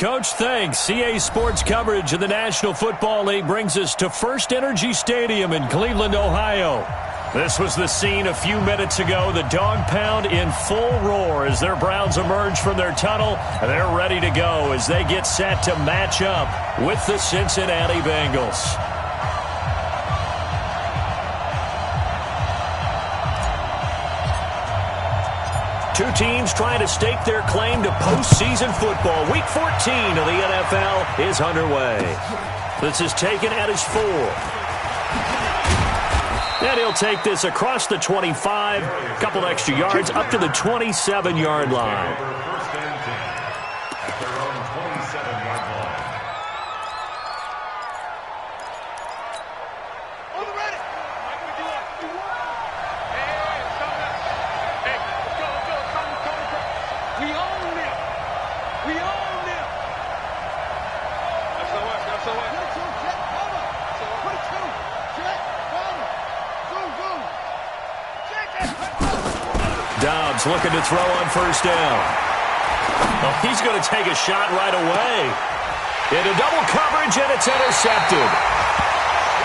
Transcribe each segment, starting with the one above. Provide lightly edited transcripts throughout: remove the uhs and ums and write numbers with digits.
Coach. Thanks. CA Sports coverage of the National Football League brings us to First Energy Stadium in Cleveland, Ohio. This was the scene a few minutes ago. The dog pound in full roar as their Browns emerge from their tunnel. They're ready to go as they get set to match up with the Cincinnati Bengals. Two teams trying to stake their claim to postseason football. Week 14 of the NFL is underway. This is taken at his 4. And he'll take this across the 25, a couple extra yards, up to the 27-yard line. Looking to throw on first down. Oh, he's going to take a shot right away. Into double coverage, and it's intercepted.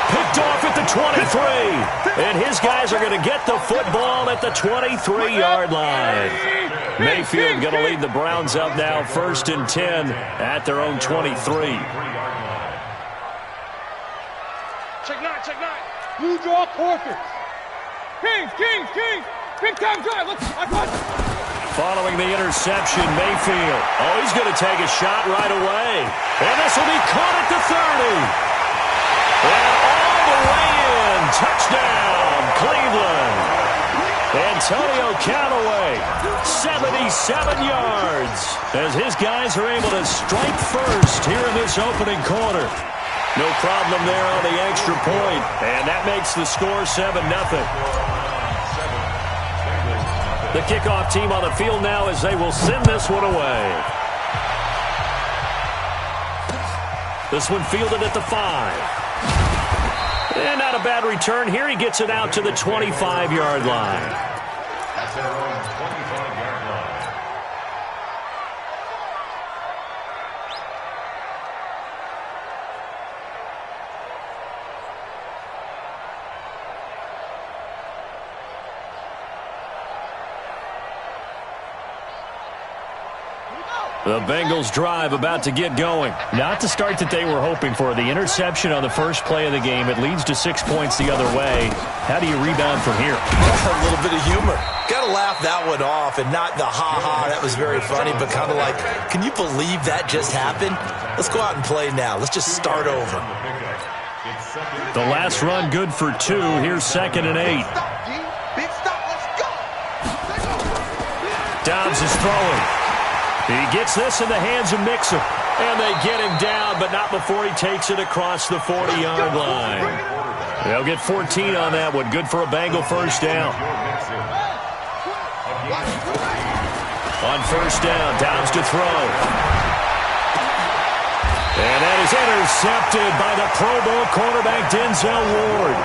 Picked off at the 23. And his guys are going to get the football at the 23-yard line. Mayfield going to lead the Browns up now, 1st and 10 at their own 23. Check 9. Blue draw quarters. Kings. Big time drive. Following the interception, Mayfield. Oh, he's going to take a shot right away. And this will be caught at the 30. And all the way in. Touchdown, Cleveland. Antonio Callaway, 77 yards. As his guys are able to strike first here in this opening quarter. No problem there on the extra point. And that makes the score 7-0. The kickoff team on the field now as they will send this one away. This one fielded at the 5. And not a bad return here. He gets it out to the 25-yard line. That's their own 25-yard line. The Bengals drive about to get going. Not the start that they were hoping for. The interception on the first play of the game. It leads to 6 points the other way. How do you rebound from here? A little bit of humor. Got to laugh that one off and not the ha-ha. That was very funny, but kind of like, can you believe that just happened? Let's go out and play now. Let's just start over. The last run good for 2. Here's 2nd and 8. Big stop. Let's go. Dobbs is throwing. He gets this in the hands of Mixon. And they get him down, but not before he takes it across the 40-yard line. They'll get 14 on that one. Good for a Bengal first down. On first down, Dobbs to throw. And that is intercepted by the Pro Bowl cornerback Denzel Ward.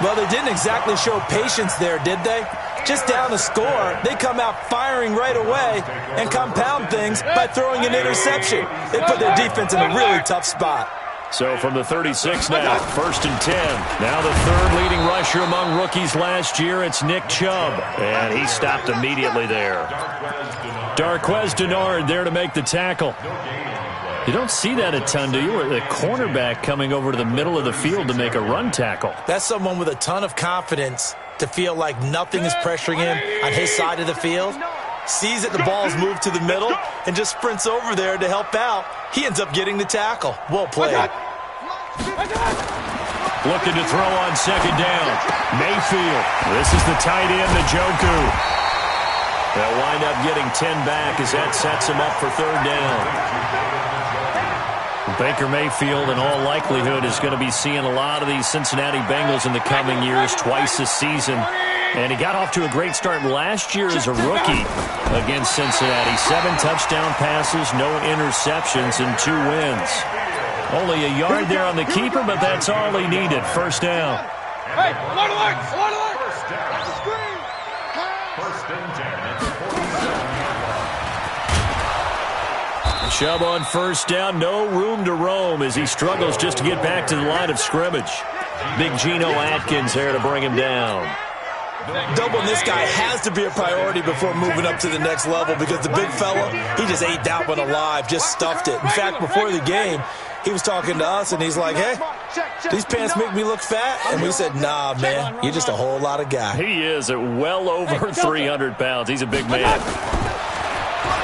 Well, they didn't exactly show patience there, did they? Just down the score, they come out firing right away and compound things by throwing an interception. They put their defense in a really tough spot. So from the 36 now, 1st and 10. Now the third leading rusher among rookies last year, it's Nick Chubb. And he stopped immediately there. Darqueze Dennard there to make the tackle. You don't see that a ton, do you? Where the cornerback coming over to the middle of the field to make a run tackle. That's someone with a ton of confidence to feel like nothing is pressuring him on his side of the field. Sees that the ball's moved to the middle and just sprints over there to help out. He ends up getting the tackle. Well played. Looking to throw on 2nd down. Mayfield. This is the tight end, Njoku. They'll wind up getting 10 back as that sets him up for 3rd down. Baker Mayfield, in all likelihood, is going to be seeing a lot of these Cincinnati Bengals in the coming years, twice this season. And he got off to a great start last year as a rookie against Cincinnati. 7 touchdown passes, no interceptions, and 2 wins. Only a yard there on the keeper, but that's all he needed. First down. Hey, alert, alert, alert, alert. First down. That's a screen. 1st and 10 at the 47. Chubb on first down, no room to roam as he struggles just to get back to the line of scrimmage. Big Geno Atkins there to bring him down. Doubling this guy has to be a priority before moving up to the next level because the big fella, he just ate that one alive, just stuffed it. In fact, before the game, he was talking to us, and he's like, hey, these pants make me look fat? And we said, nah, man, you're just a whole lot of guy. He is at well over 300 pounds. He's a big man.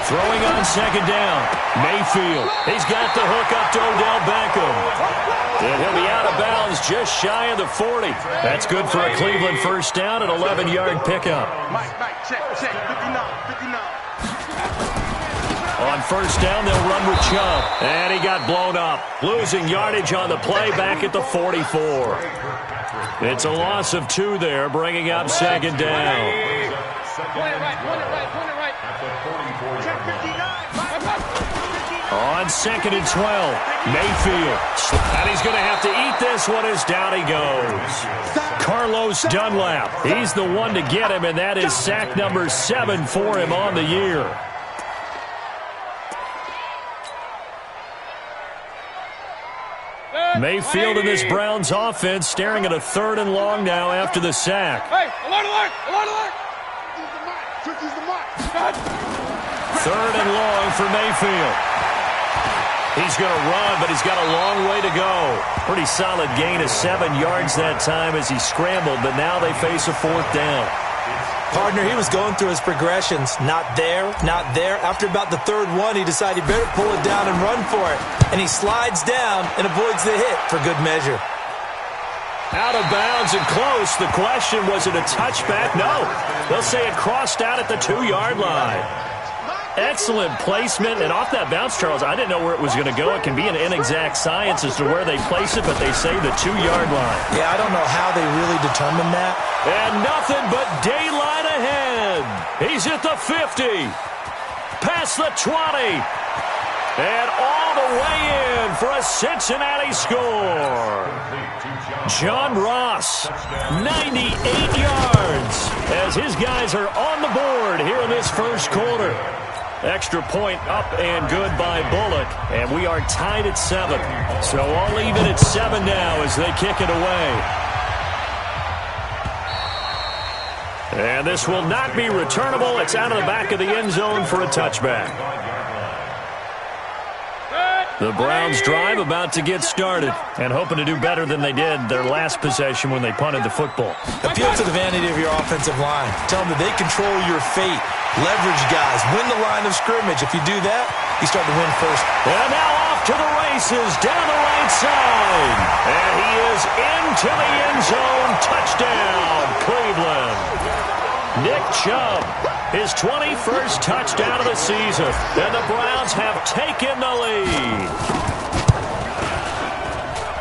Throwing on second down, Mayfield. He's got the hook up to Odell Beckham. And he'll be out of bounds just shy of the 40. That's good for a Cleveland first down, an 11-yard pickup. Mike, check, 59. On first down, they'll run with Chubb. And he got blown up. Losing yardage on the play back at the 44. It's a loss of 2 there, bringing up second down. Point it right. Check 59. On second and 12, Mayfield. And he's going to have to eat this one as down he goes. Carlos Dunlap. He's the one to get him, and that is sack number 7 for him on the year. Mayfield in this Browns offense staring at a 3rd and long now after the sack. Hey, alert! 3rd and long for Mayfield. He's going to run, but he's got a long way to go. Pretty solid gain of 7 yards that time as he scrambled, but now they face a 4th down. Partner, he was going through his progressions. Not there. After about the 3rd one, he decided he better pull it down and run for it. And he slides down and avoids the hit for good measure. Out of bounds and close. The question, was it a touchback? No. They'll say it crossed out at the 2-yard line. Excellent placement. And off that bounce, Charles, I didn't know where it was going to go. It can be an inexact science as to where they place it, but they say the 2-yard line. Yeah, I don't know how they really determined that. And nothing but daylight ahead. He's at the 50. Past the 20. And all the way in for a Cincinnati score. John Ross, 98 yards, as his guys are on the board here in this first quarter. Extra point up and good by Bullock, and we are tied at 7. So all even at 7 now as they kick it away. And this will not be returnable. It's out of the back of the end zone for a touchback. The Browns drive about to get started and hoping to do better than they did their last possession when they punted the football. Appeal to the vanity of your offensive line. Tell them that they control your fate. Leverage guys. Win the line of scrimmage. If you do that, you start to win first. And now off to the races down the right side. And he is into the end zone. Touchdown, Cleveland. Nick Chubb, his 21st touchdown of the season. And the Browns have taken the lead.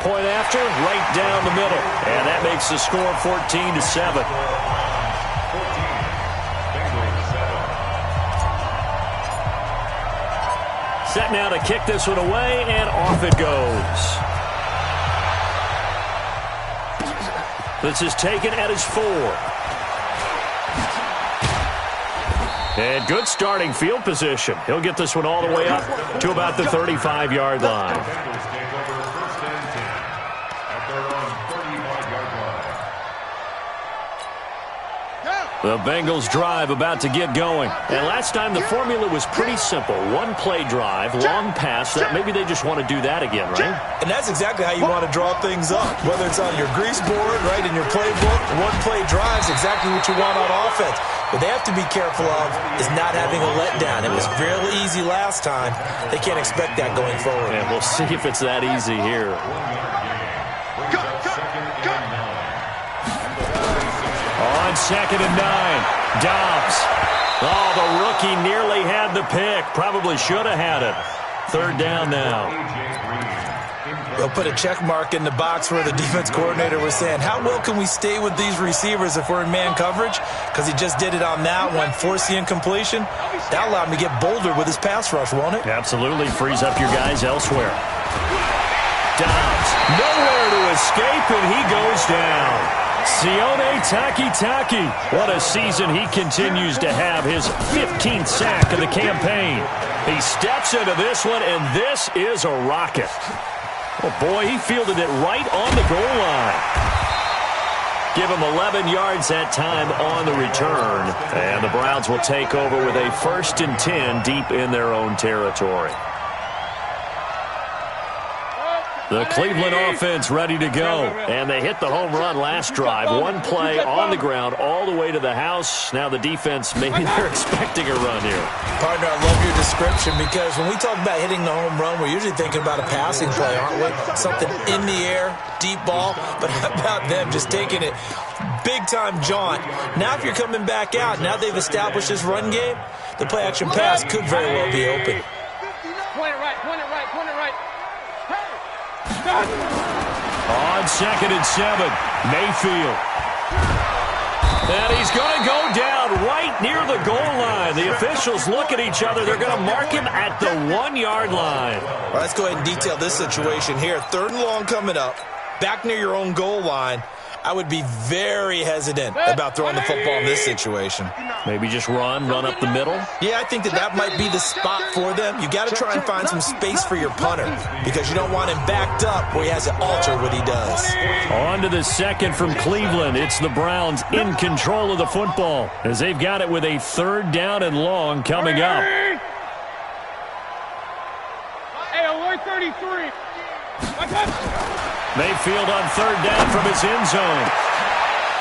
Point after, right down the middle. And that makes the score 14-7. Set now to kick this one away, and off it goes. This is taken at his 4. And good starting field position. He'll get this one all the way up to about the 35-yard line. The Bengals drive about to get going. And last time the formula was pretty simple. 1-play drive, long pass. That maybe they just want to do that again, right? And that's exactly how you want to draw things up. Whether it's on your grease board, right, in your playbook, 1-play drive is exactly what you want on offense. What they have to be careful of is not having a letdown. It was really easy last time. They can't expect that going forward. And we'll see if it's that easy here. On 2nd and 9, Dobbs. Oh, the rookie nearly had the pick. Probably should have had it. 3rd down now. They'll put a check mark in the box where the defense coordinator was saying, how well can we stay with these receivers if we're in man coverage? Because he just did it on that one, force the incompletion. That allowed him to get bolder with his pass rush, won't it? Absolutely. Frees up your guys elsewhere. Dobbs, nowhere to escape, and he goes down. Sione Takitaki. What a season he continues to have. His 15th sack of the campaign. He steps into this one, and this is a rocket. Oh, boy, he fielded it right on the goal line. Give him 11 yards that time on the return. And the Browns will take over with a 1st and 10 deep in their own territory. The Cleveland offense ready to go. And they hit the home run last drive. One play on the ground all the way to the house. Now the defense, maybe they're expecting a run here. Partner, I love your description because when we talk about hitting the home run, we're usually thinking about a passing play, aren't we? Something in the air, deep ball. But how about them just taking it big-time jaunt? Now if you're coming back out, now they've established this run game, the play-action pass could very well be open. Point it right, point it right, point it right. On 2nd and 7, Mayfield. And he's going to go down right near the goal line. The officials look at each other. They're going to mark him at the 1-yard line. Well, let's go ahead and detail this situation here. 3rd and long coming up, back near your own goal line. I would be very hesitant about throwing the football in this situation. Maybe just run up the middle? Yeah, I think that might be the spot for them. You got to try and find some space for your punter because you don't want him backed up where he has to alter what he does. On to the 2nd from Cleveland. It's the Browns in control of the football as they've got it with a 3rd down and long coming up. Hey, alert 33. Mayfield on 3rd down from his end zone.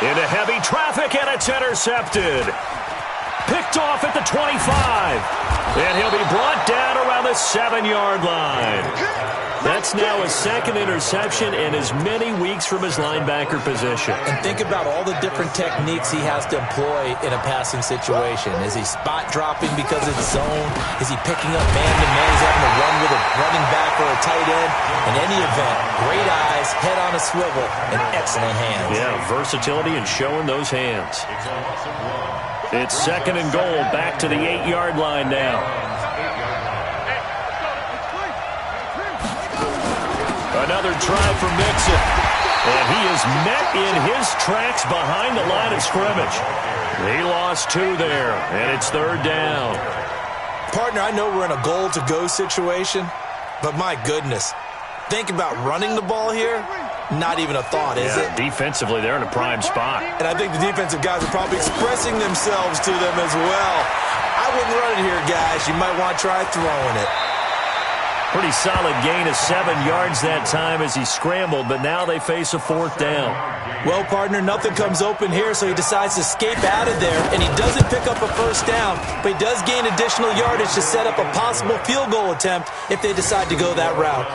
Into heavy traffic, and it's intercepted. Picked off at the 25. And he'll be brought down around the 7-yard line. That's now his 2nd interception in as many weeks from his linebacker position. And think about all the different techniques he has to employ in a passing situation. Is he spot dropping because it's zone? Is he picking up man-to-man? He's having to run with a running back or a tight end? In any event, great eyes, head on a swivel, and excellent hands. Yeah, versatility and showing those hands. It's 2nd and goal, back to the 8-yard line now. Another try for Mixon. And he is met in his tracks behind the line of scrimmage. He lost 2 there, and it's 3rd down. Partner, I know we're in a goal-to-go situation, but my goodness, think about running the ball here. Not even a thought, is it? Defensively, they're in a prime spot. And I think the defensive guys are probably expressing themselves to them as well. I wouldn't run it here, guys. You might want to try throwing it. Pretty solid gain of 7 yards that time as he scrambled, but now they face a 4th down. Well, partner, nothing comes open here, so he decides to escape out of there, and he doesn't pick up a 1st down, but he does gain additional yardage to set up a possible field goal attempt if they decide to go that route.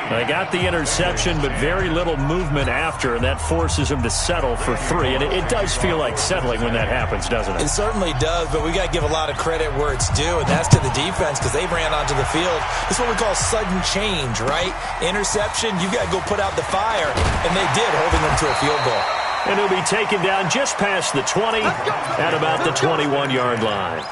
They got the interception, but very little movement after, and that forces him to settle for 3. And it does feel like settling when that happens, doesn't it? It certainly does, but we got to give a lot of credit where it's due, and that's to the defense because they ran onto the field. It's what we call sudden change, right? Interception, you got to go put out the fire, and they did, holding them to a field goal. And he'll be taken down just past the 20 at about the 21-yard line.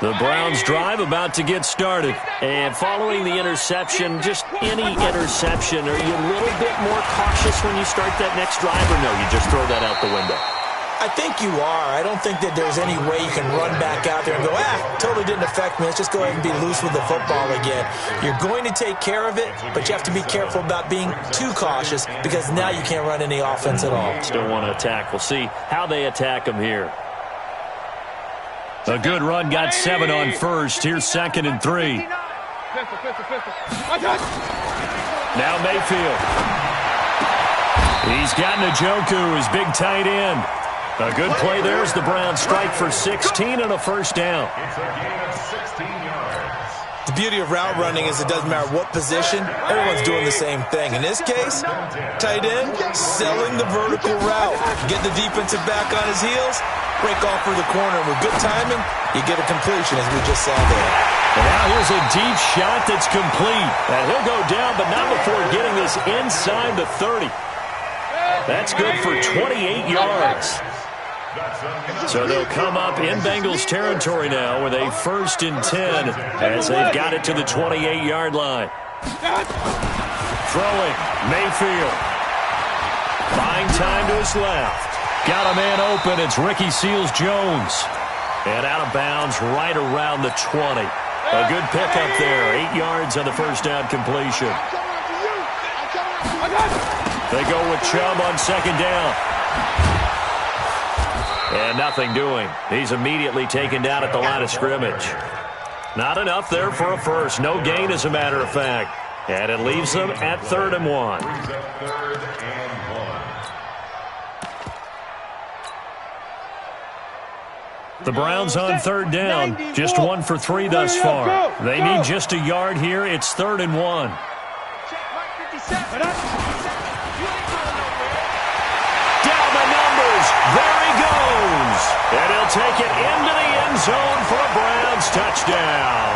The Browns drive about to get started. And following the interception, just any interception, are you a little bit more cautious when you start that next drive, or no, you just throw that out the window? I think you are. I don't think that there's any way you can run back out there and go, totally didn't affect me. Let's just go ahead and be loose with the football again. You're going to take care of it, but you have to be careful about being too cautious because now you can't run any offense at all. Still want to attack. We'll see how they attack them here. A good run, got 7 on 1st. Here's 2nd and 3. Now Mayfield. He's got Njoku, his big tight end. A good play there as the Browns strike for 16 and a 1st down. The beauty of route running is it doesn't matter what position, everyone's doing the same thing. In this case, tight end, selling the vertical route. Get the defensive back on his heels, break off for the corner. With good timing, you get a completion as we just saw there. And now here's a deep shot that's complete. And he'll go down, but not before getting this inside the 30. That's good for 28 yards. So they'll come up in Bengals territory now with a 1st and 10 as they've got it to the 28-yard line. Throwing, Mayfield. Buying time to his left. Got a man open. It's Ricky Seals-Jones. And out of bounds right around the 20. A good pickup there. 8 yards on the first down completion. They go with Chubb on second down. And nothing doing. He's immediately taken down at the line of scrimmage. Not enough there for a first. No gain, as a matter of fact. And it leaves them at 3rd and 1. The Browns on 3rd down. Just 1 for 3 thus far. They need just a yard here. It's 3rd and 1. Down the numbers. There he goes. And he'll take it into the end zone for a Browns touchdown.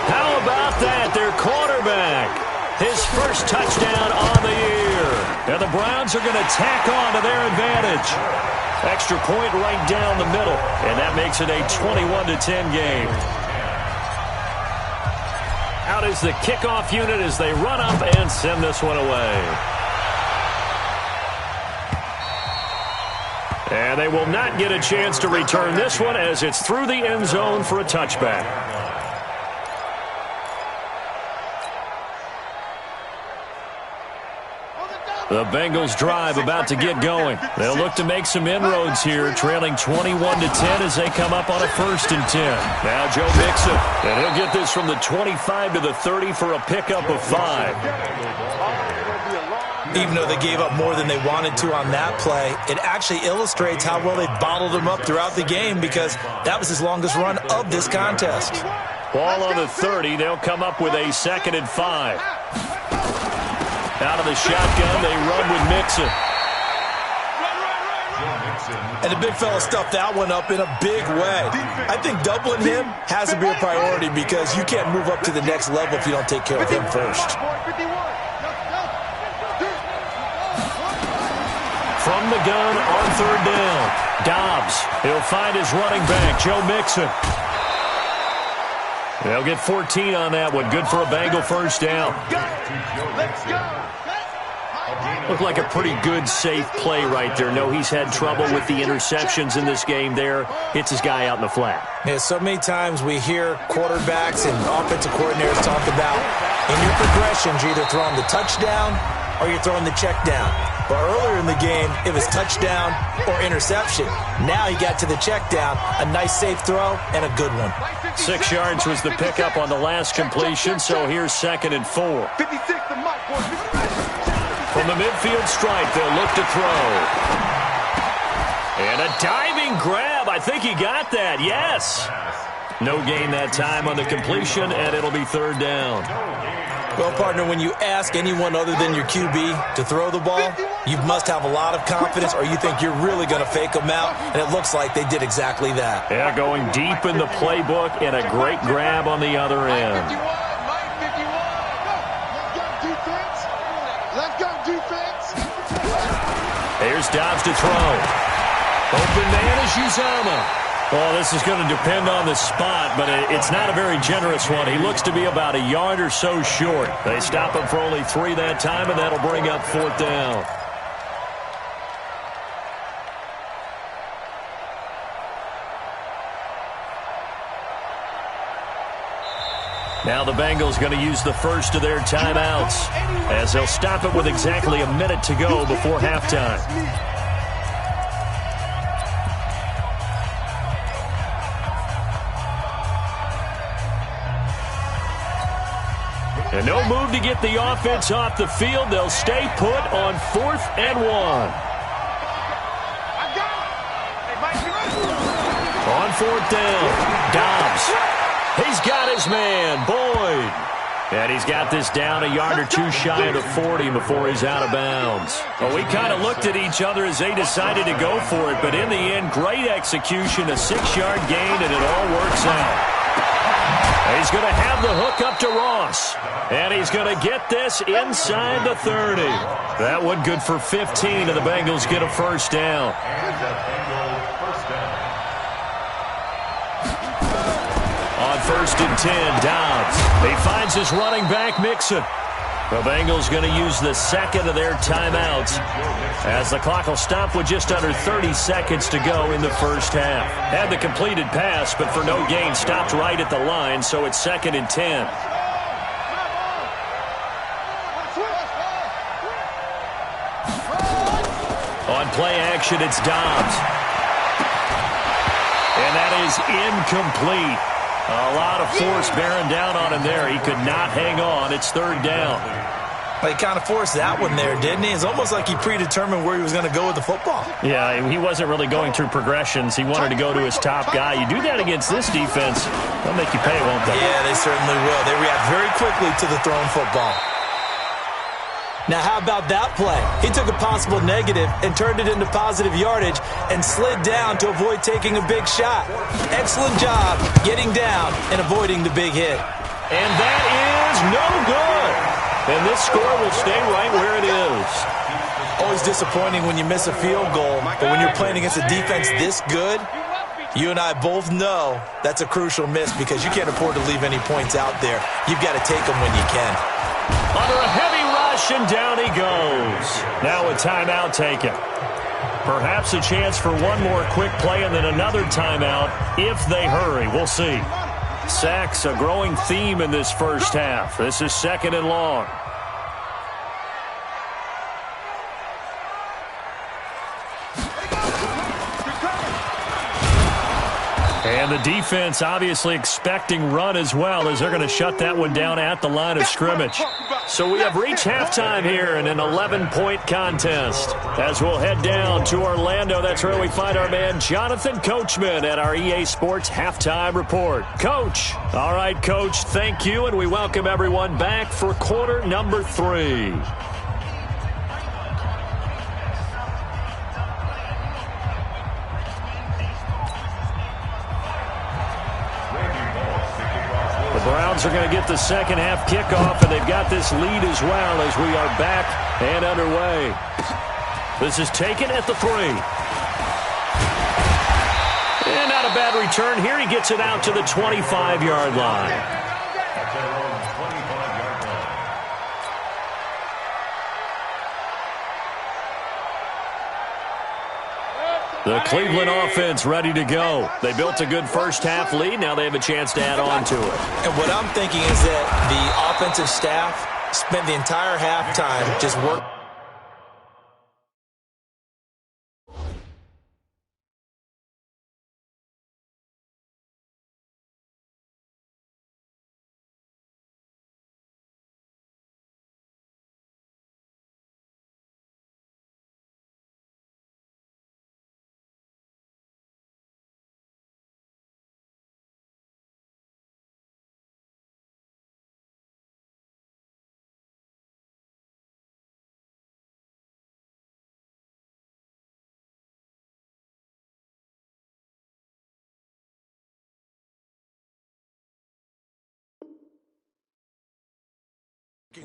How about that? Their quarterback. His first touchdown on the year. And the Browns are going to tack on to their advantage. Extra point right down the middle. And that makes it a 21-10 game. Out is the kickoff unit as they run up and send this one away. And they will not get a chance to return this one as it's through the end zone for a touchback. The Bengals drive about to get going. They'll look to make some inroads here, trailing 21-10 as they come up on a 1st and 10. Now Joe Mixon, and he'll get this from the 25 to the 30 for a pickup of 5. Even though they gave up more than they wanted to on that play, it actually illustrates how well they bottled him up throughout the game because that was his longest run of this contest. Ball on the 30. They'll come up with a 2nd and 5. Out of the shotgun, they run with Mixon. And the big fella stuffed that one up in a big way. I think doubling him has to be a priority because you can't move up to the next level if you don't take care of him first. From the gun on 3rd down, Dobbs. He'll find his running back, Joe Mixon. They'll get 14 on that one. Good for a Bengal first down. Looked like a pretty good, safe play right there. No, he's had trouble with the interceptions in this game there. Hits his guy out in the flat. Yeah, so many times we hear quarterbacks and offensive coordinators talk about in your progressions, you're either throwing the touchdown or you're throwing the check down. But earlier in the game, it was touchdown or interception. Now he got to the check down, a nice safe throw, and a good one. 6 yards was the pickup on the last completion, so here's 2nd and 4. From the midfield stripe, they'll look to throw. And a diving grab. I think he got that, yes. No gain that time on the completion, and it'll be 3rd down. Well, partner, when you ask anyone other than your QB to throw the ball, you must have a lot of confidence or you think you're really going to fake them out, and it looks like they did exactly that. Yeah, going deep in the playbook and a great grab on the other end. Here's Dobbs to throw. Open man is Uzomah. Well, this is going to depend on the spot, but it's not a very generous one. He looks to be about a yard or so short. They stop him for only 3 that time, and that'll bring up 4th down. Now the Bengals going to use the first of their timeouts as they'll stop it with exactly a minute to go before halftime. And no move to get the offense off the field. They'll stay put on 4th and 1. On 4th down, Dobbs. He's got his man, Boyd. And he's got this down a yard or 2 shy of the 40 before he's out of bounds. Well, we kind of looked at each other as they decided to go for it, but in the end, great execution, a 6-yard gain, and it all works out. He's going to have the hook up to Ross. And he's going to get this inside the 30. That one good for 15, and the Bengals get a first down. On 1st and 10, Dobbs. He finds his running back, Mixon. The Bengals going to use the 2nd of their timeouts As the clock will stop with just under 30 seconds to go in the first half. Had the completed pass, but for no gain, stopped right at the line, so it's 2nd and 10. On play action, it's Dobbs. And that is incomplete. A lot of force bearing down on him there. He could not hang on. It's 3rd down. Well, he kind of forced that one there, didn't he? It's almost like he predetermined where he was going to go with the football. Yeah, he wasn't really going through progressions. He wanted to go to his top guy. You do that against this defense, they'll make you pay, won't they? Yeah, they certainly will. They react very quickly to the thrown football. Now, how about that play? He took a possible negative and turned it into positive yardage and slid down to avoid taking a big shot. Excellent job getting down and avoiding the big hit. And that is no good. And this score will stay right where it is. Always disappointing when you miss a field goal, but when you're playing against a defense this good, you and I both know that's a crucial miss because you can't afford to leave any points out there. You've got to take them when you can. Under a heavy rush, and down he goes. Now a timeout taken. Perhaps a chance for one more quick play and then another timeout if they hurry. We'll see. Sacks, a growing theme in this first half. This is 2nd and long. And the defense obviously expecting run as well, as they're going to shut that one down at the line of scrimmage. So we have reached halftime here in an 11-point contest. As we'll head down to Orlando, that's where we find our man Jonathan Coachman at our EA Sports Halftime Report. Coach. All right, Coach, thank you, and we welcome everyone back for quarter number 3. Browns are going to get the second half kickoff, and they've got this lead as well as we are back and underway. This is taken at the 3. And not a bad return here. He gets it out to the 25-yard line. The Cleveland offense ready to go. They built a good first-half lead. Now they have a chance to add on to it. And what I'm thinking is that the offensive staff spent the entire halftime just working.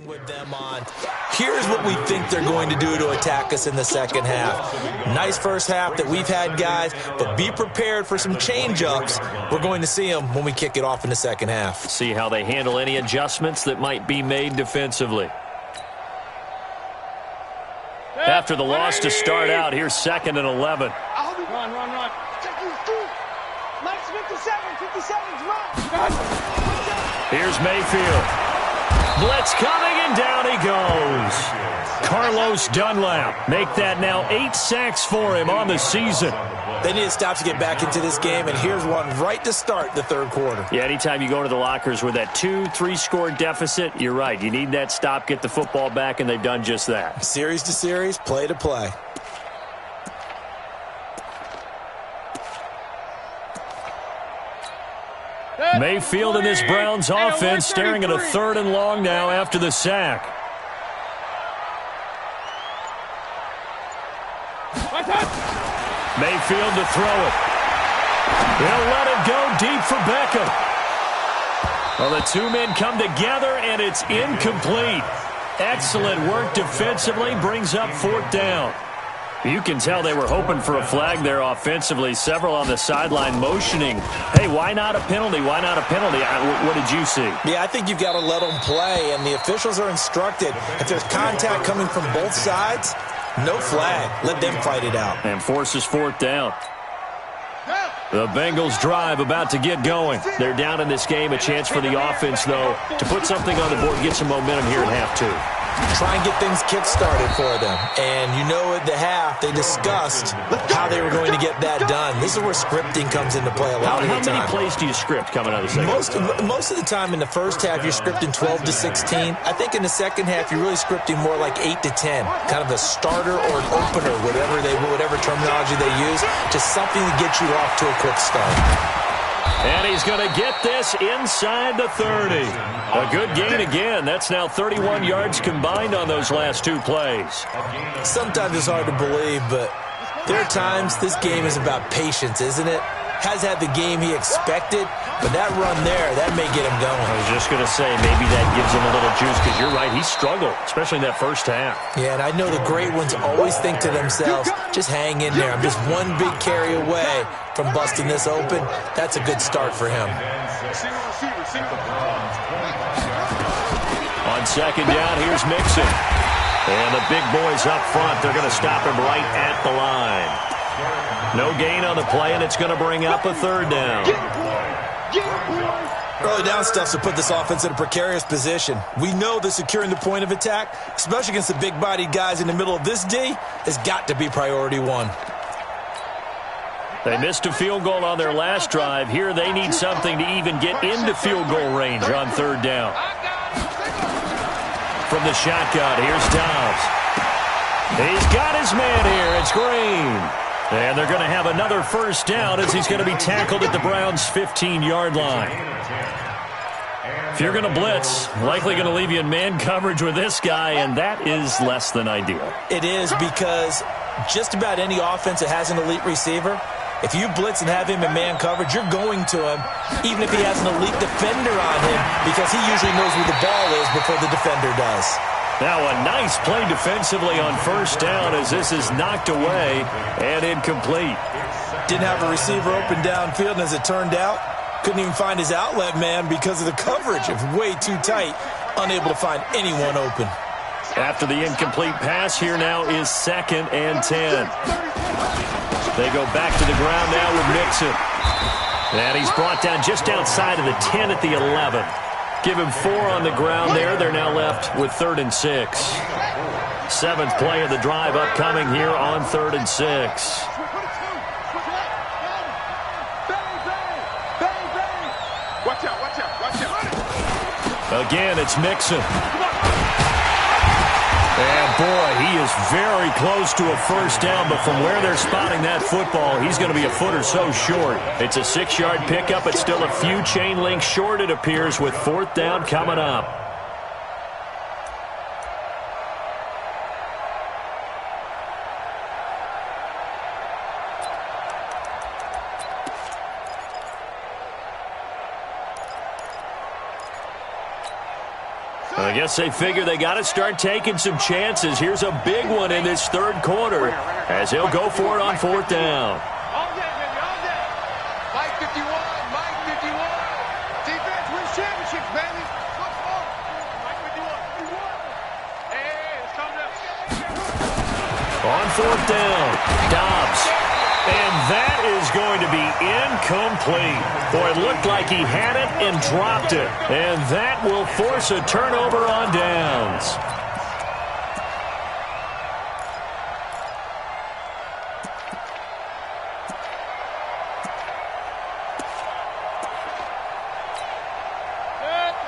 With them on. Here's what we think they're going to do to attack us in the second half. Nice first half that we've had, guys, but be prepared for some change-ups. We're going to see them when we kick it off in the second half. See how they handle any adjustments that might be made defensively. After the loss to start out, here's 2nd and 11. Run. Mike's 57's run. Here's Mayfield. Blitz coming, and down he goes. Carlos Dunlap make that now 8 sacks for him on the season. They need to stop to get back into this game, and here's one right to start the third quarter. Yeah, anytime you go to the lockers with that 2-3 score deficit, you're right. You need that stop, get the football back, and they've done just that. Series to series, play to play. Mayfield and this Browns offense staring at a 3rd and long now after the sack. Mayfield to throw it. He'll let it go deep for Beckham. Well, the two men come together, and it's incomplete. Excellent work defensively, brings up 4th down. You can tell they were hoping for a flag there offensively. Several on the sideline motioning, hey, why not a penalty? Why not a penalty? What did you see? Yeah, I think you've got to let them play, and the officials are instructed. If there's contact coming from both sides, No flag. Let them fight it out. And forces fourth down. The Bengals drive about to get going. They're down in this game. A chance for the offense, though, to put something on the board, get some momentum here at half two. Try and get things kick-started for them. And you know at the half, they discussed how they were going to get that done. This is where scripting comes into play a lot of the time. How many plays do you script coming out of the second? Most of the time in the first half, you're scripting 12 to 16. I think in the second half, you're really scripting more like 8 to 10. Kind of a starter or an opener, whatever terminology they use. Just something to get you off to a quick start. And he's going to get this inside the 30. A good gain again. That's now 31 yards combined on those last two plays. Sometimes it's hard to believe, but there are times this game is about patience, isn't it? Has had the game he expected, but that run there, that may get him going. I was just going to say, maybe that gives him a little juice, because you're right, he struggled, especially in that first half. Yeah, and I know the great ones always think to themselves, just hang in there. I'm just one big carry away from busting this open. That's a good start for him. On second down, here's Mixon. And the big boys up front, they're going to stop him right at the line. No gain on the play, and it's going to bring up a third down. Early down stuff to put this offense in a precarious position. We know that securing the point of attack, especially against the big-bodied guys in the middle of this D, has got to be priority one. They missed a field goal on their last drive. Here they need something to even get into field goal range on third down. From the shotgun, here's Dobbs. He's got his man here. It's Green. And they're going to have another first down as he's going to be tackled at the Browns' 15-yard line. If you're going to blitz, likely going to leave you in man coverage with this guy, and that is less than ideal. It is, because just about any offense that has an elite receiver, if you blitz and have him in man coverage, you're going to him, even if he has an elite defender on him, because he usually knows where the ball is before the defender does. Now a nice play defensively on first down as this is knocked away and incomplete. Didn't have a receiver open downfield, and as it turned out, couldn't even find his outlet man because of the coverage. It was way too tight, unable to find anyone open. After the incomplete pass, here now is 2nd and 10. They go back to the ground now with Mixon. And he's brought down just outside of the 10 at the 11. Give him 4 on the ground there. They're now left with 3rd and 6. 7th play of the drive upcoming here on 3rd and 6. Again, it's Mixon. And boy, he is very close to a first down, but from where they're spotting that football, he's going to be a foot or so short. It's a 6-yard pickup. It's still a few chain links short, it appears, with 4th down coming up. I guess they figure they got to start taking some chances. Here's a big one in this third quarter as he'll go for it on 4th down. All day, baby, all day. Mike 51, Mike 51. Defense wins championships, baby. Football. Mike 51. Hey, let's calm down. On 4th down, Dobbs. And that is going to be incomplete. Boy, it looked like he had it and dropped it. And that will force a turnover on downs.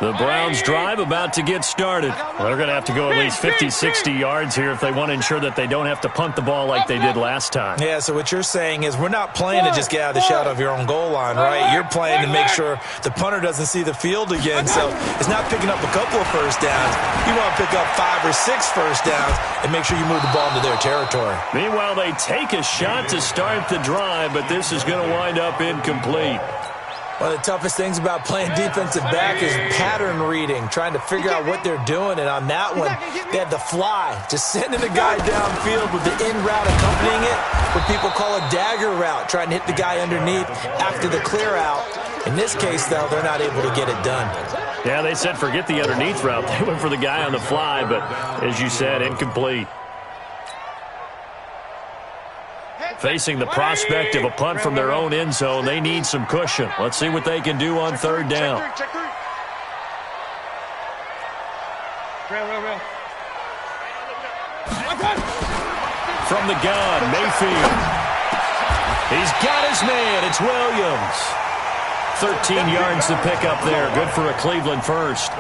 The Browns drive about to get started. Well, they're going to have to go at least 50, 60 yards here if they want to ensure that they don't have to punt the ball like they did last time. Yeah, so what you're saying is we're not playing to just get out of the shadow of your own goal line, right? You're playing to make sure the punter doesn't see the field again. So it's not picking up a couple of first downs. You want to pick up 5 or 6 first downs and make sure you move the ball into their territory. Meanwhile, they take a shot to start the drive, but this is going to wind up incomplete. One of the toughest things about playing defensive back is pattern reading, trying to figure out what they're doing. And on that one, they had the fly, just sending a guy downfield with the in route accompanying it, what people call a dagger route, trying to hit the guy underneath after the clear out. In this case, though, they're not able to get it done. Yeah, they said forget the underneath route. They went for the guy on the fly, but as you said, incomplete. Facing the prospect of a punt from their own end zone, they need some cushion. Let's see what they can do on third down. From the gun, Mayfield. He's got his man. It's Williams. 13 yards to pick up there. Good for a Cleveland first.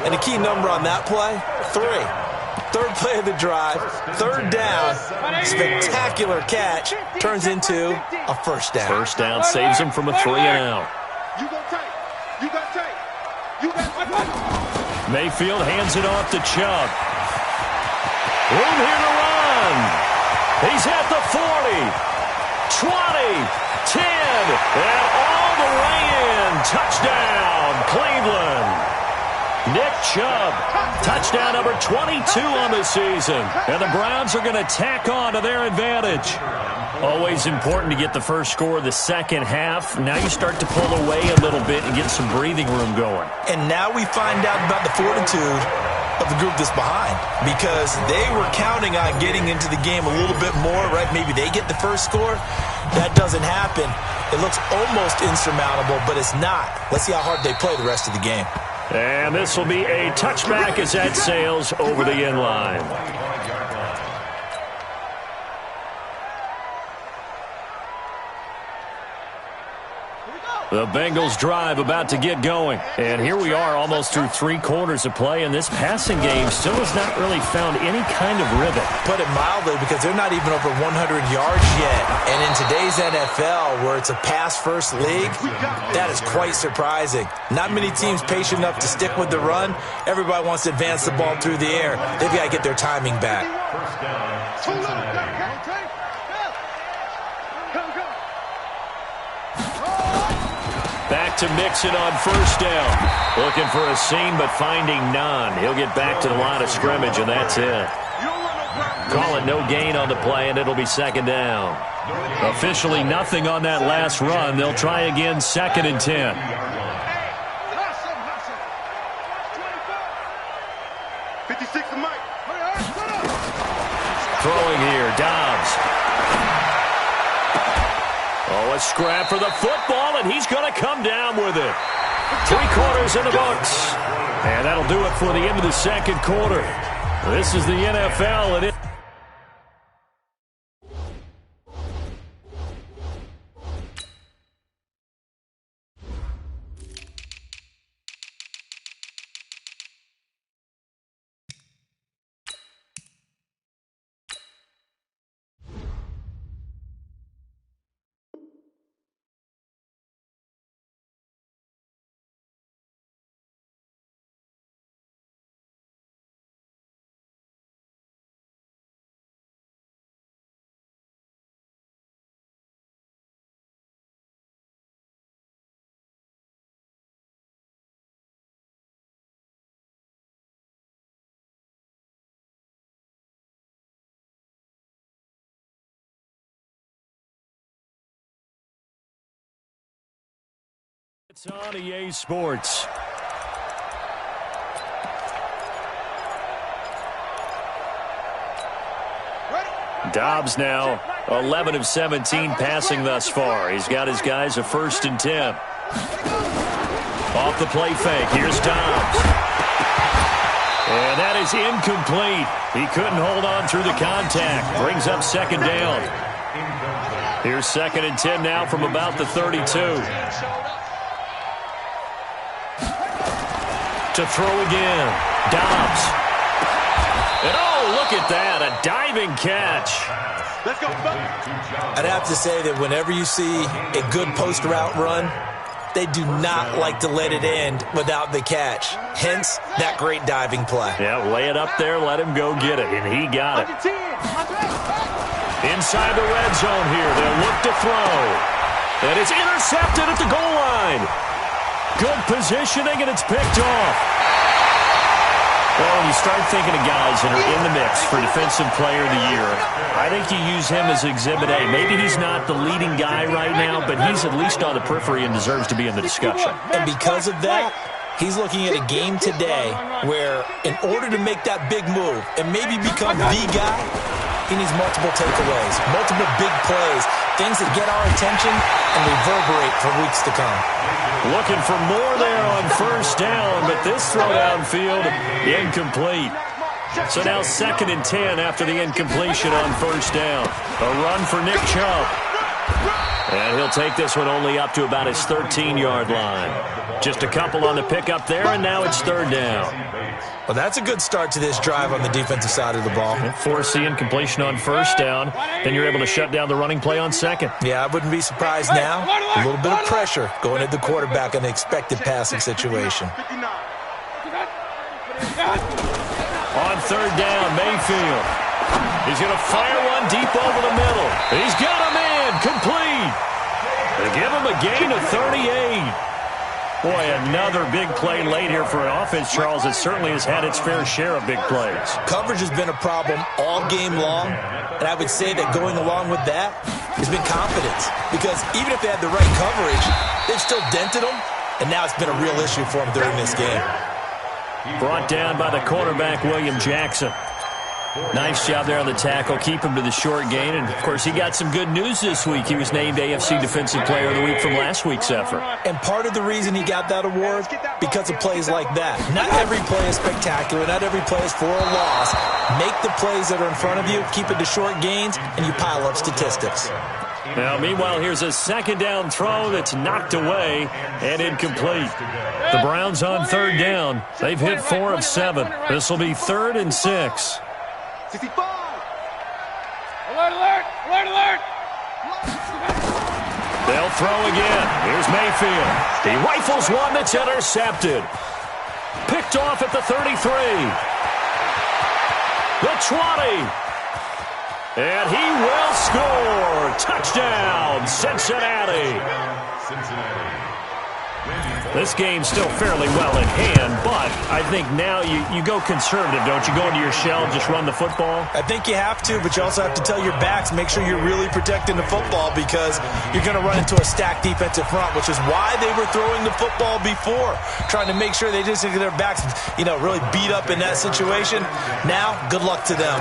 And a key number on that play, 3. Third play of the drive, third down, spectacular catch, turns into a first down. First down saves him from a 3 and out. You got tight. You got tight. You got tight. Mayfield hands it off to Chubb. Room here to run. He's at the 40, 20, 10, and all the way in. Touchdown, Cleveland. Nick Chubb, touchdown number 22 on the season. And the Browns are going to tack on to their advantage. Always important to get the first score of the second half. Now you start to pull away a little bit and get some breathing room going. And now we find out about the fortitude of the group that's behind, because they were counting on getting into the game a little bit more, right? Maybe they get the first score. That doesn't happen. It looks almost insurmountable, but it's not. Let's see how hard they play the rest of the game. And this will be a touchback as that sails over the end line. The Bengals drive about to get going. And here we are almost through 3 quarters of play, and this passing game still has not really found any kind of rhythm. Put it mildly, because they're not even over 100 yards yet. And in today's NFL, where it's a pass-first league, that is quite surprising. Not many teams patient enough to stick with the run. Everybody wants to advance the ball through the air. They've got to get their timing back. Back to Mixon on first down. Looking for a seam, but finding none. He'll get back to the line of scrimmage, and that's it. Call it no gain on the play, and it'll be second down. Officially nothing on that last run. They'll try again, 2nd and 10. Throwing here, Dobbs. Oh, a scrap for the football, and he's going to come down with it. 3 quarters in the books. And that'll do it for the end of the second quarter. This is the NFL, and it's on EA Sports. Dobbs now 11 of 17 passing thus far. He's got his guys a 1st and 10. Off the play fake. Here's Dobbs. And that is incomplete. He couldn't hold on through the contact. Brings up 2nd down. Here's 2nd and 10 now from about the 32. To throw again. Dobbs. And oh, look at that. A diving catch. Let's go. I'd have to say that whenever you see a good post route run, they do not like to let it end without the catch. Hence, that great diving play. Yeah, lay it up there, let him go get it, and he got it. Inside the red zone here, they'll look to throw. And it's intercepted at the goal line. Good positioning, and it's picked off. Well, when you start thinking of guys that are in the mix for Defensive Player of the Year, I think you use him as Exhibit A. Maybe he's not the leading guy right now, but he's at least on the periphery and deserves to be in the discussion. And because of that, he's looking at a game today where, in order to make that big move and maybe become the guy, he needs multiple takeaways, multiple big plays, things that get our attention and reverberate for weeks to come. Looking for more there on first down, but this throw downfield, incomplete. So now 2nd and 10 after the incompletion on first down. A run for Nick Chubb. And he'll take this one only up to about his 13-yard line. Just a couple on the pickup there, and now it's 3rd down. Well, that's a good start to this drive on the defensive side of the ball. Force the incompletion on first down, then you're able to shut down the running play on 2nd. Yeah, I wouldn't be surprised now. A little bit of pressure going at the quarterback in the expected passing situation. On 3rd down, Mayfield. He's going to fire one deep over the middle. He's got a man, complete. They give him a gain of 38. Boy, another big play late here for an offense, Charles, that certainly has had its fair share of big plays. Coverage has been a problem all game long, and I would say that going along with that has been confidence. Because even if they had the right coverage, they've still dented them, and now it's been a real issue for them during this game. Brought down by the cornerback, William Jackson. Nice job there on the tackle. Keep him to the short gain. And, of course, he got some good news this week. He was named AFC Defensive Player of the Week from last week's effort. And part of the reason he got that award, because of plays like that. Not every play is spectacular. Not every play is for a loss. Make the plays that are in front of you, keep it to short gains, and you pile up statistics. Now, meanwhile, here's a 2nd down throw that's knocked away and incomplete. The Browns on 3rd down. They've hit 4 of 7. This will be 3rd and 6. 65. Alert, alert, alert, alert. They'll throw again. Here's Mayfield. He rifles one that's intercepted. Picked off at the 33. The 20. And he will score. Touchdown, Cincinnati. This game's still fairly well in hand, but I think now you go conservative, don't you? Go into your shell, just run the football? I think you have to, but you also have to tell your backs, make sure you're really protecting the football because you're going to run into a stacked defensive front, which is why they were throwing the football before, trying to make sure they just get their backs, really beat up in that situation. Now, good luck to them.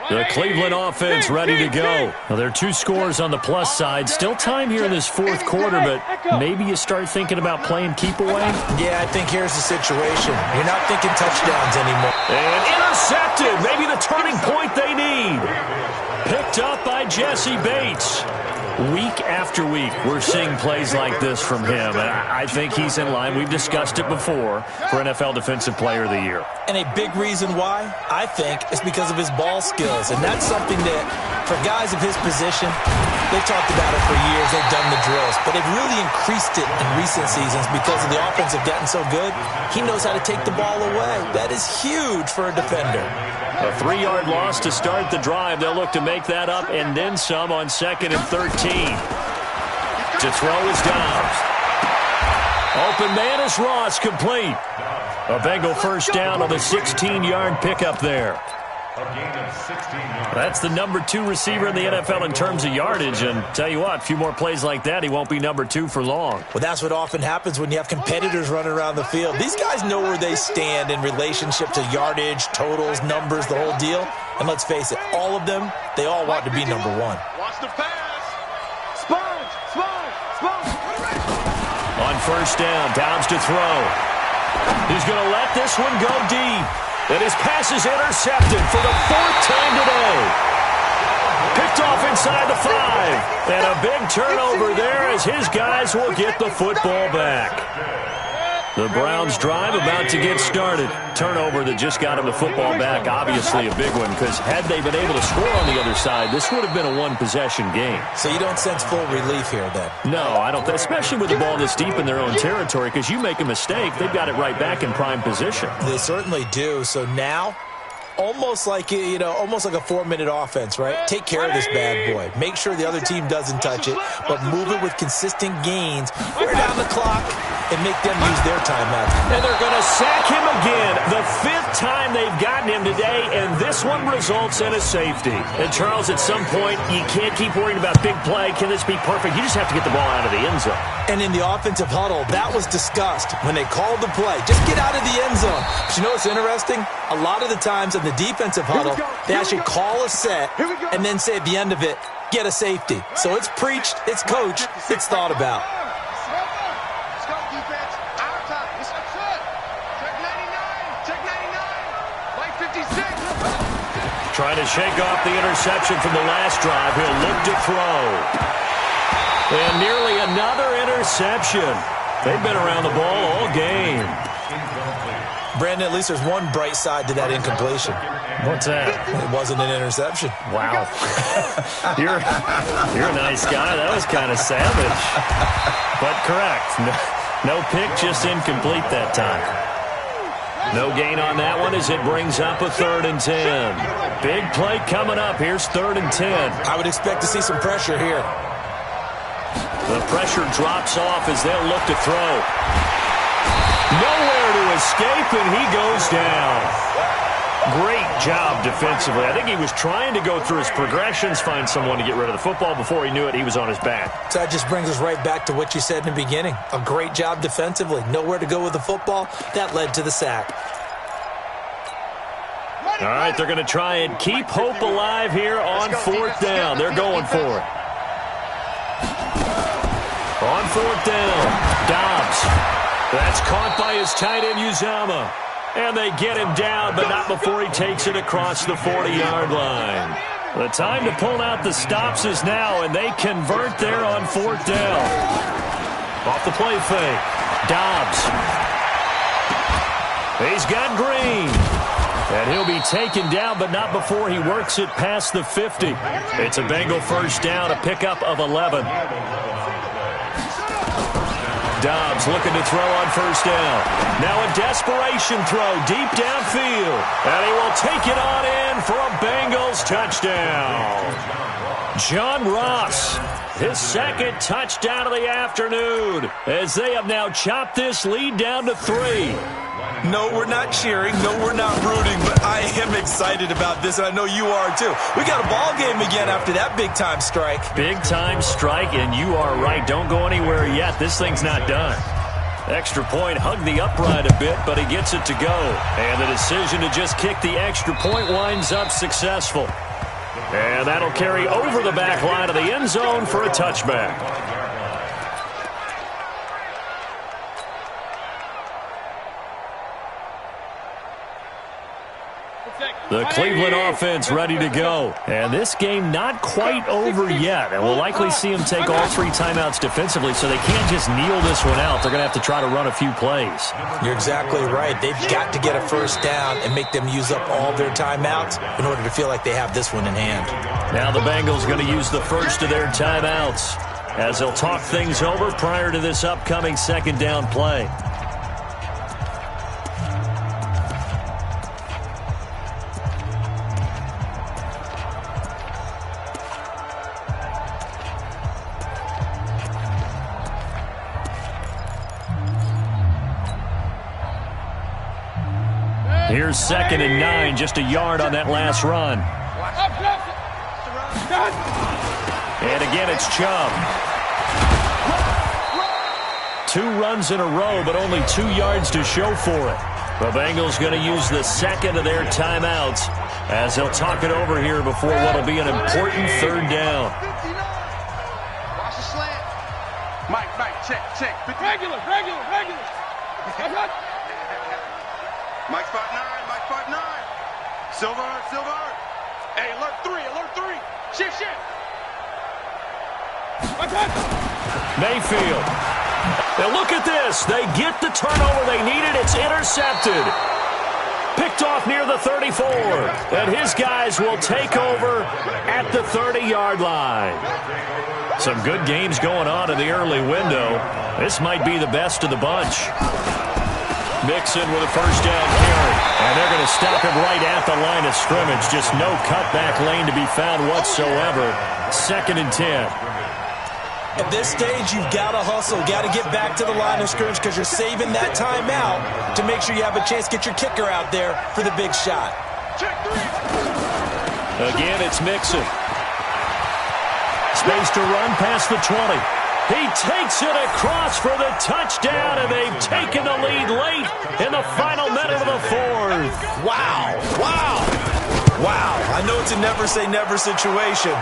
The Cleveland offense ready to go. Well, there are 2 scores on the plus side. Still time here in this 4th quarter, but maybe you start thinking about playing keep away? Yeah, I think here's the situation. You're not thinking touchdowns anymore. And intercepted. Maybe the turning point they need. Picked up by Jesse Bates. Week after week, we're seeing plays like this from him, and I think he's in line. We've discussed it before for NFL Defensive Player of the Year. And a big reason why, I think, is because of his ball skills, and that's something that, for guys of his position, they've talked about it for years. They've done the drills, but they've really increased it in recent seasons because of the offense have gotten so good. He knows how to take the ball away. That is huge for a defender. A 3-yard loss to start the drive. They'll look to make that up and then some on 2nd and 13. To throw is Dobbs. Open man is Ross, complete. A Bengal first down on the 16-yard pickup there. That's the number 2 receiver in the NFL in terms of yardage, and tell you what, a few more plays like that, he won't be number 2 for long. Well, that's what often happens when you have competitors running around the field. These guys know where they stand in relationship to yardage, totals, numbers, the whole deal. And let's face it, all of them, they all want to be number 1. Watch the pass. Sponge, sponge, sponge. On first down, Dobbs to throw. He's going to let this one go deep. And his pass is intercepted for the 4th time today. Picked off inside the 5. And a big turnover there as his guys will get the football back. The Browns drive about to get started. Turnover that just got him the football back, obviously a big one, because had they been able to score on the other side, this would have been a 1-possession game. So you don't sense full relief here, then? No, I don't, especially with the ball this deep in their own territory, because you make a mistake, they've got it right back in prime position. They certainly do. So now, almost like almost like a 4-minute offense, right? Take care of this bad boy. Make sure the other team doesn't touch it, but move it with consistent gains. Wear down the clock. and make them use their timeouts. And they're going to sack him again. The 5th time they've gotten him today, and this one results in a safety. And, Charles, at some point, you can't keep worrying about big play. Can this be perfect? You just have to get the ball out of the end zone. And in the offensive huddle, that was discussed when they called the play. Just get out of the end zone. But you know what's interesting? A lot of the times in the defensive huddle, they actually call a set and then say at the end of it, get a safety. So it's preached, it's coached, it's thought about. Let's go, defense. Our time. It's good. Check 99. Check 99. Like 56. Trying to shake off the interception from the last drive. He'll look to throw. And nearly another interception. They've been around the ball all game. Brandon, at least there's one bright side to that incompletion. What's that? It wasn't an interception. Wow. You're a nice guy. That was kind of savage. But correct. No pick, just incomplete that time. No gain on that one as it brings up a 3rd and 10. Big play coming up. Here's 3rd and 10. I would expect to see some pressure here. The pressure drops off as they'll look to throw. Nowhere to escape, and he goes down. Great job defensively. I think he was trying to go through his progressions, find someone to get rid of the football. Before he knew it, he was on his back. So that just brings us right back to what you said in the beginning. A great job defensively. Nowhere to go with the football. That led to the sack. All right, they're going to try and keep hope alive here on 4th down. They're going for it. On 4th down, Dobbs. That's caught by his tight end, Uzama. And they get him down, but not before he takes it across the 40-yard line. The time to pull out the stops is now, and they convert there on 4th down. Off the play fake, Dobbs. He's got Green. And he'll be taken down, but not before he works it past the 50. It's a Bengal 1st down, a pickup of 11. Dobbs looking to throw on 1st down. Now a desperation throw deep downfield. And he will take it on in for a Bengals touchdown. John Ross, his 2nd touchdown of the afternoon, as they have now chopped this lead down to 3. No, we're not cheering. No, we're not rooting, but I am excited about this, and I know you are too. We got a ball game again after that big-time strike. Big-time strike, and you are right. Don't go anywhere yet. This thing's not done. Extra point, hugged the upright a bit, but he gets it to go. And the decision to just kick the extra point winds up successful. And that'll carry over the back line of the end zone for a touchback. The Cleveland offense ready to go. And this game not quite over yet. And we'll likely see them take all 3 timeouts defensively, so they can't just kneel this one out. They're going to have to try to run a few plays. You're exactly right. They've got to get a 1st down and make them use up all their timeouts in order to feel like they have this one in hand. Now the Bengals going to use the 1st of their timeouts as they'll talk things over prior to this upcoming 2nd down play. Here's 2nd and 9, just a yard on that last run. And again, it's Chubb. 2 runs in a row, but only 2 yards to show for it. The Bengals going to use the 2nd of their timeouts as they'll talk it over here before what will be an important 3rd down. Watch the slant. Mike, check. Regular. Mike 5'9". Silver. Hey, alert 3. Shift. Mayfield. Now look at this. They get the turnover they needed. It's intercepted. Picked off near the 34. And his guys will take over at the 30-yard line. Some good games going on in the early window. This might be the best of the bunch. Mixon with a 1st down carry. And they're going to stop him right at the line of scrimmage. Just no cutback lane to be found whatsoever. 2nd and 10. At this stage, you've got to hustle, got to get back to the line of scrimmage because you're saving that timeout to make sure you have a chance to get your kicker out there for the big shot. Again, it's Mixon. Space to run past the 20. He takes it across for the touchdown, and they've taken the lead late in the final minute of the fourth. Wow, wow, wow. I know it's a never-say-never situation,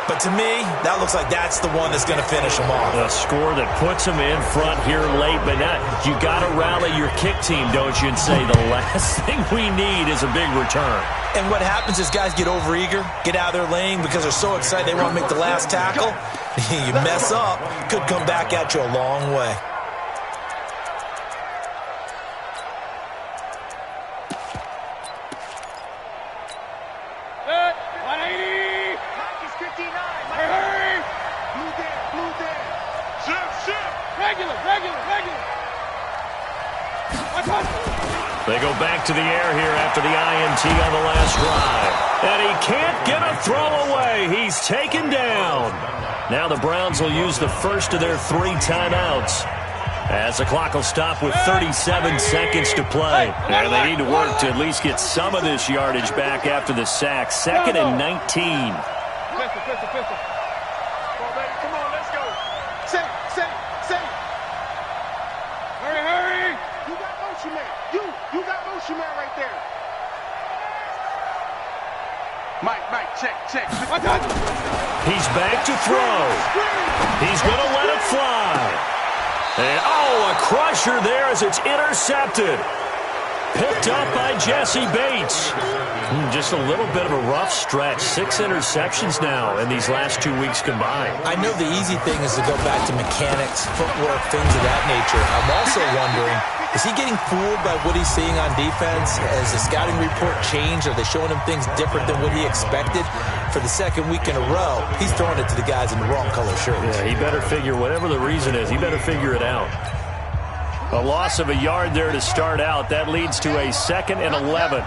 but to me, that looks like that's the one that's going to finish them off. A score that puts them in front here late, but now you got to rally your kick team, don't you, and say the last thing we need is a big return. And what happens is guys get overeager, get out of their lane because they're so excited they want to make the last tackle. You mess up, could come back at you a long way. Good. 180. Mike is 59. Mike. Hurry. Blue there. Shift. Regular. They go back to the air here after the INT on the last drive. And he can't get a throw away. He's taken down. Now the Browns will use the first of their 3 timeouts, as the clock will stop with 37 seconds to play. And they need to work to at least get some of this yardage back after the sack. 2nd and 19. Pistol. Come on, let's go. Set. Hurry. You got motion man. You got motion man right there. Mike, check. He's back to throw. He's going to let it fly. And, a crusher there as it's intercepted. Picked up by Jesse Bates. Just a little bit of a rough stretch. 6 interceptions now in these last 2 weeks combined. I know the easy thing is to go back to mechanics, footwork, things of that nature. I'm also wondering, is he getting fooled by what he's seeing on defense? Has the scouting report changed? Are they showing him things different than what he expected? For the 2nd week in a row, he's throwing it to the guys in the wrong color shirts. Yeah, he better figure, whatever the reason is, he better figure it out. A loss of a yard there to start out. That leads to a 2nd and 11.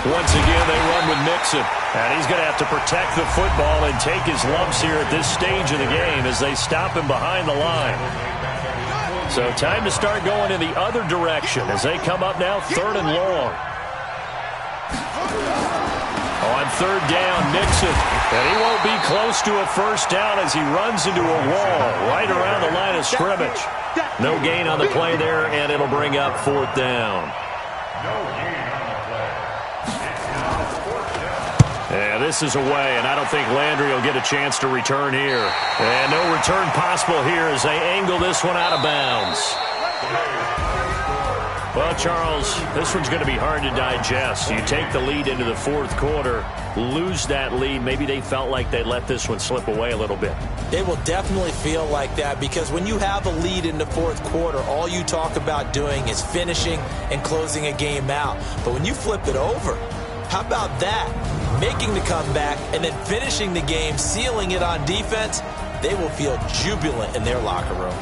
Once again, they run with Mixon. And he's going to have to protect the football and take his lumps here at this stage of the game as they stop him behind the line. So time to start going in the other direction as they come up now 3rd and long. On 3rd down, Mixon. And he won't be close to a first down as he runs into a wall right around the line of scrimmage. No gain on the play there, and it'll bring up 4th down. Yeah, this is away, and I don't think Landry will get a chance to return here. And no return possible here as they angle this one out of bounds. Well, Charles, this one's going to be hard to digest. You take the lead into the 4th quarter, lose that lead. Maybe they felt like they let this one slip away a little bit. They will definitely feel like that because when you have a lead in the 4th quarter, all you talk about doing is finishing and closing a game out. But when you flip it over, how about that? Making the comeback and then finishing the game, sealing it on defense, they will feel jubilant in their locker room.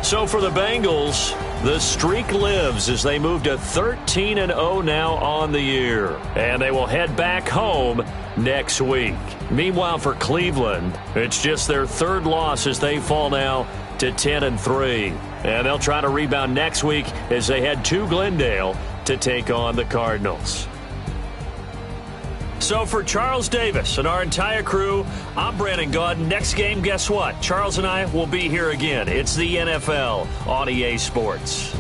So for the Bengals, the streak lives as they move to 13-0 now on the year. And they will head back home next week. Meanwhile, for Cleveland, it's just their 3rd loss as they fall now to 10-3. And they'll try to rebound next week as they head to Glendale to take on the Cardinals. So for Charles Davis and our entire crew, I'm Brandon Gaudin. Next game, guess what? Charles and I will be here again. It's the NFL on EA Sports.